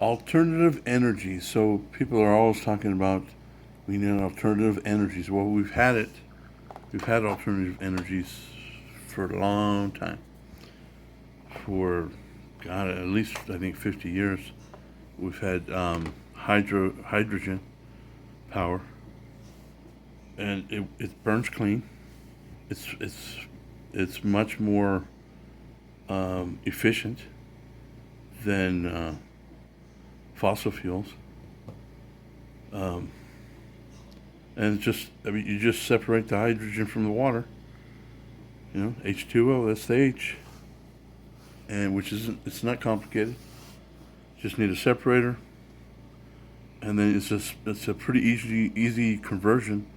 Alternative energy. So people are always talking about we need alternative energies. Well, we've had it. We've had alternative energies for a long time. For God, at least I think 50 years, we've had hydrogen power, and it burns clean. It's it's it's much more efficient than fossil fuels. Um, and it's just, I mean, you just separate the hydrogen from the water. You know, H2O. That's the H, and which isn't. It's not complicated. Just need a separator, and then it's a pretty easy conversion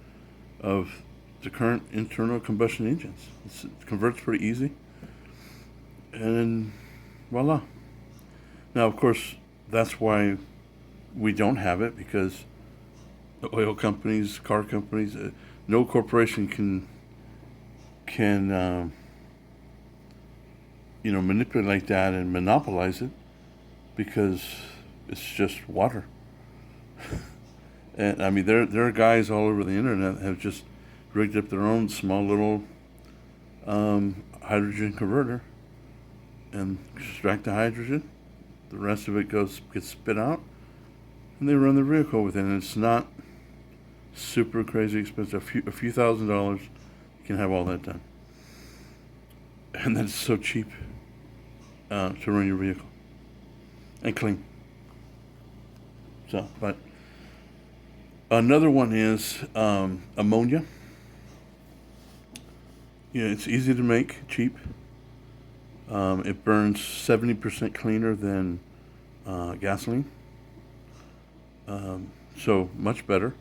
of the current internal combustion engines. It converts pretty easy, and then voila. Now, of course, that's why we don't have it, because the oil companies, car companies, no corporation can manipulate that and monopolize it, because it's just water. And I mean, there are guys all over the internet that have just rigged up their own small little hydrogen converter and extract the hydrogen. The rest of it gets spit out, and they run their vehicle with it. And it's not super crazy expensive. A few $1,000s, you can have all that done, and that's so cheap to run your vehicle and clean. So, but another one is ammonia. Yeah, it's easy to make, cheap. It burns 70% cleaner than gasoline, so much better.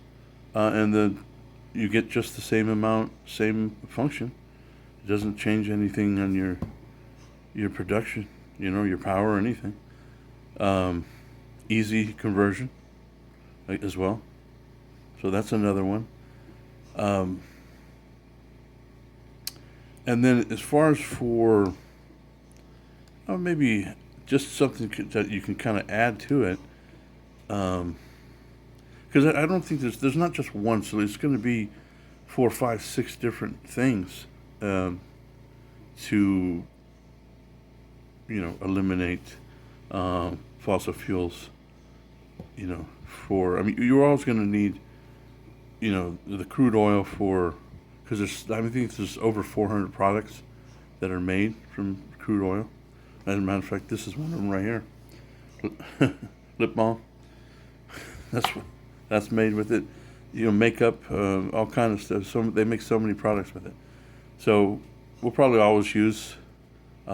And you get just the same amount, same function. It doesn't change anything on your production, your power or anything. Um, Easy conversion as well. So that's another one. Um, and then as far as for maybe just something that you can kind of add to it, because I don't think there's not just one. So there's going to be four, five, six different things um, to eliminate fossil fuels. For I mean, you're always going to need the crude oil for, because I think there's over 400 products that are made from crude oil. As a matter of fact, this is one of them right here. Lip balm. That's that's made with it. Makeup, all kind of stuff. So they make so many products with it. So we'll probably always use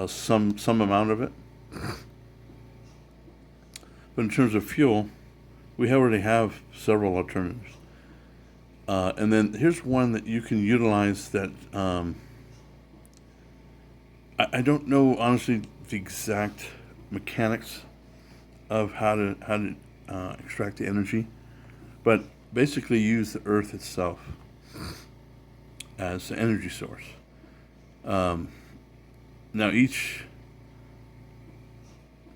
some amount of it. But in terms of fuel, we already have several alternatives. And then here's one that you can utilize that I don't know honestly the exact mechanics of how to extract the energy, but basically use the earth itself as the energy source. Um, Now each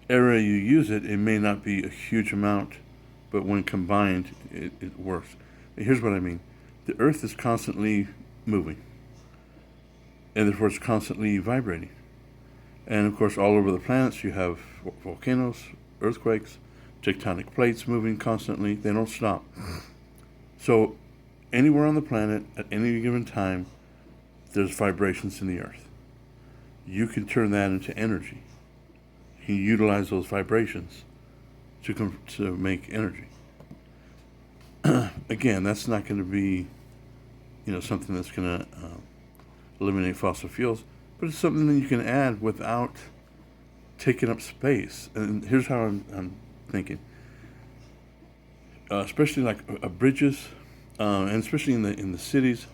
area you use it, it may not be a huge amount, but when combined, it works. Here's what I mean: the earth is constantly moving, and therefore it's constantly vibrating. And of course, all over the planets, you have volcanoes, earthquakes, tectonic plates moving constantly. They don't stop. So, anywhere on the planet at any given time, there's vibrations in the earth. You can turn that into energy. You can utilize those vibrations to make energy. Again, that's not going to be, something that's going to eliminate fossil fuels, but it's something that you can add without taking up space. And here's how I'm thinking, especially like bridges, and especially in the cities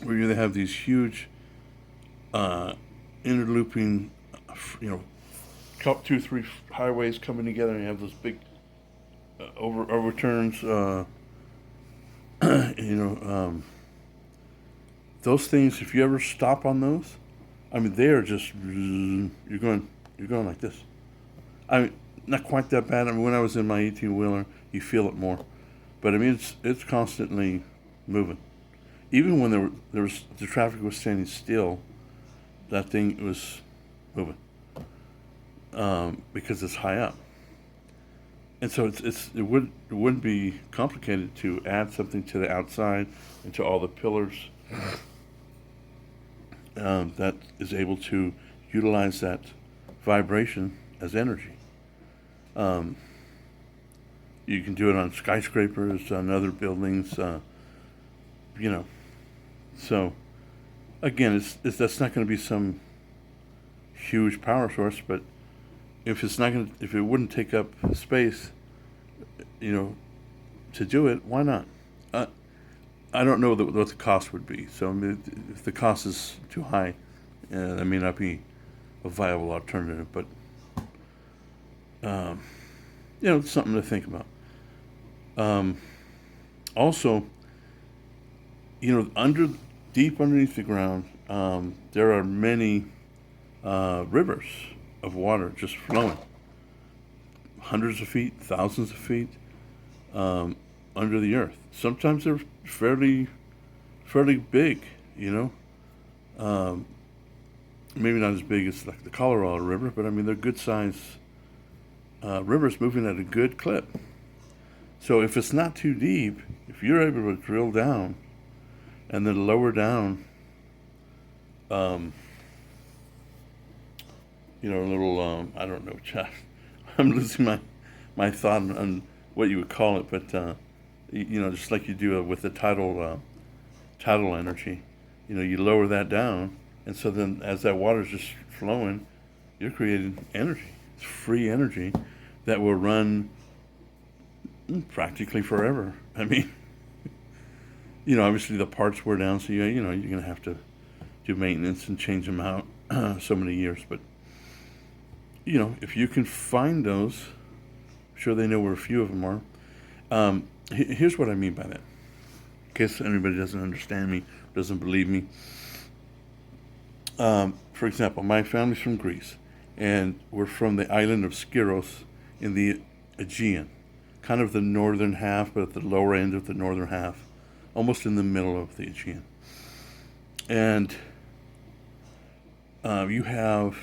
where you have these huge interlooping, you know, two, three highways coming together, and you have those big overturns. You know, those things. If you ever stop on those, I mean, they are just you're going like this. I mean, not quite that bad. I mean, when I was in my 18-wheeler, you feel it more. But I mean, it's constantly moving. Even when there was the traffic was standing still, that thing was moving because it's high up. And so it wouldn't be complicated to add something to the outside and to all the pillars that is able to utilize that vibration as energy. Um, you can do it on skyscrapers, on other buildings, you know. So again, it's that's not going to be some huge power source, but if it wouldn't take up space, you know, to do it, why not? Uh, I don't know what the cost would be. So I mean, if the cost is too high, that may not be a viable alternative. But um, it's something to think about. Um, Also, deep underneath the ground, there are many rivers of water just flowing, hundreds of feet, thousands of feet um, under the earth. Sometimes they're fairly big, you know. Um, Maybe not as big as like the Colorado River, but I mean they're good size rivers moving at a good clip. So if it's not too deep, if you're able to drill down and then lower down, um, a little, I don't know, I'm losing my thought on what you would call it, but just like you do with the tidal energy, you lower that down, and so then as that water's just flowing, you're creating energy. It's free energy that will run practically forever. I mean, obviously the parts wear down, so you're gonna have to do maintenance and change them out so many years. But if you can find those, I'm sure they know where a few of them are. Here's what I mean by that. In case anybody doesn't understand me, doesn't believe me. For example, my family's from Greece, and we're from the island of Skyros in the Aegean, kind of the northern half, but at the lower end of the northern half, almost in the middle of the Aegean. And you have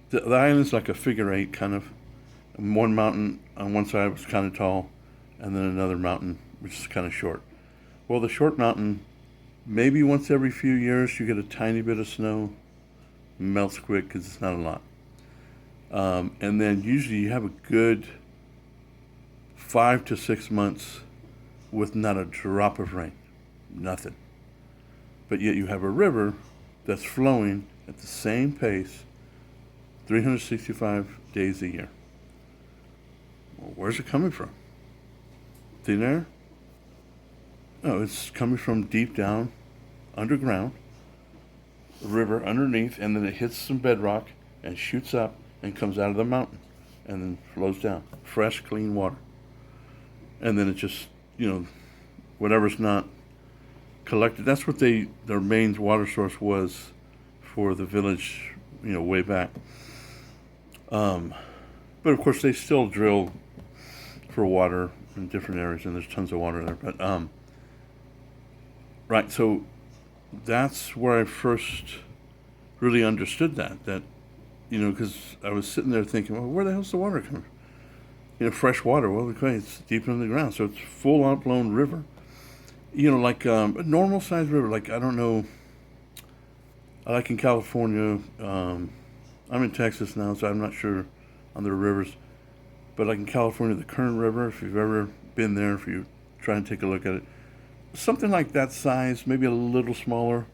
the island's like a figure eight, kind of. One mountain on one side was kind of tall, and then another mountain which is kind of short. Well, the short mountain, maybe once every few years you get a tiny bit of snow, melts quick because it's not a lot. And then usually you have a good 5 to 6 months with not a drop of rain, nothing. But yet you have a river that's flowing at the same pace 365 days a year. Well, where's it coming from? Thin air? No, it's coming from deep down, underground, the river underneath, and then it hits some bedrock and shoots up and comes out of the mountain and then flows down. Fresh, clean water. And then it just, whatever's not collected. That's what their main water source was for the village, way back. But of course, they still drill for water in different areas, and there's tons of water there. But right, so that's where I first really understood that because I was sitting there thinking, well, where the hell's the water coming from? Fresh water. Well, okay, it's deep in the ground, so it's full outblown river. Like a normal sized river. Like, I don't know. Like in California, I'm in Texas now, so I'm not sure on the rivers. But like in California, the Kern River, if you've ever been there, if you try and take a look at it, something like that size, maybe a little smaller.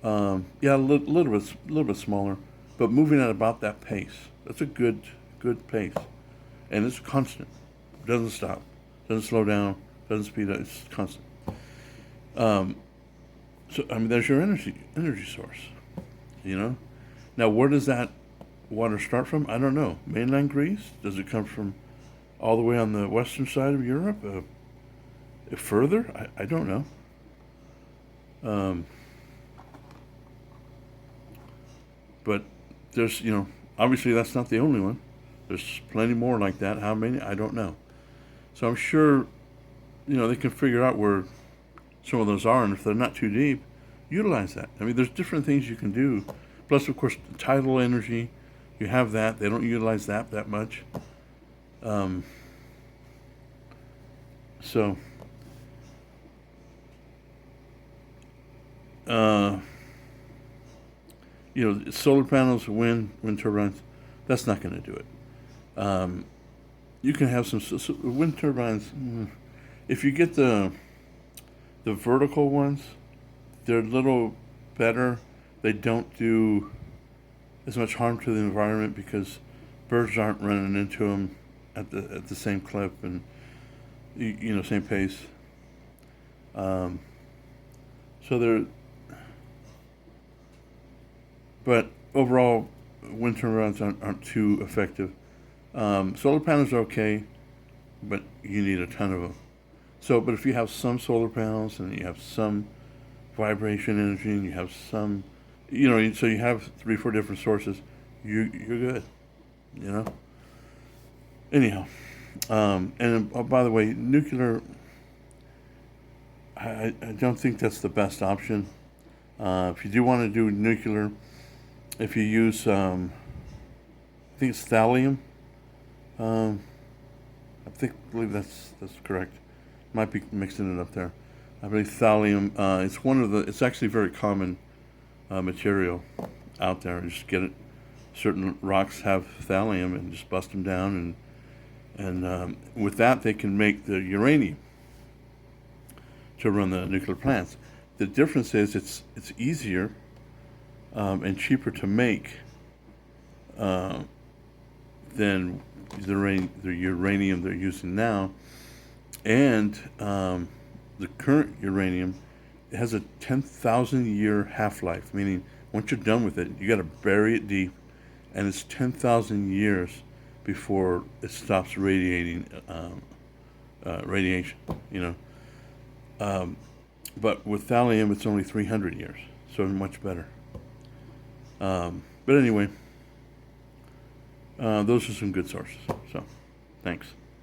Yeah, little bit smaller, but moving at about that pace. That's a good pace, and it's constant. It doesn't stop, doesn't slow down, doesn't speed up. It's constant. So I mean, there's your energy source. Now where does that water start from? I don't know. Mainland Greece? Does it come from all the way on the western side of Europe? Further? I don't know. But there's, obviously that's not the only one. There's plenty more like that. How many? I don't know. So I'm sure, they can figure out where some of those are, and if they're not too deep, utilize that. I mean, there's different things you can do. Plus, of course, tidal energy, you have that. They don't utilize that much. Um, so, uh, solar panels, wind turbines, that's not going to do it. Um, you can have some wind turbines. If you get the vertical ones, they're a little better. They don't do as much harm to the environment because birds aren't running into them at the same clip and same pace. Um, so they're, but overall, wind turbines aren't too effective. Solar panels are okay, but you need a ton of them. So, but if you have some solar panels and you have some vibration energy and you have some, so you have 3, 4 different sources, you're good. You know. Anyhow, and by the way, nuclear. I don't think that's the best option. If you do want to do nuclear, if you use, I think it's thallium. Um, believe that's correct. Might be mixing it up there. I believe thallium. It's actually a very common material out there. You just get it. Certain rocks have thallium, and just bust them down, and with that they can make the uranium to run the nuclear plants. The difference is it's easier and cheaper to make uh, than the uranium they're using now, and the current uranium has a 10,000 year half life. Meaning, once you're done with it, you got to bury it deep, and it's 10,000 years before it stops radiating radiation. Um, but with thallium, it's only 300 years, so much better. But anyway, those are some good sources. So, thanks.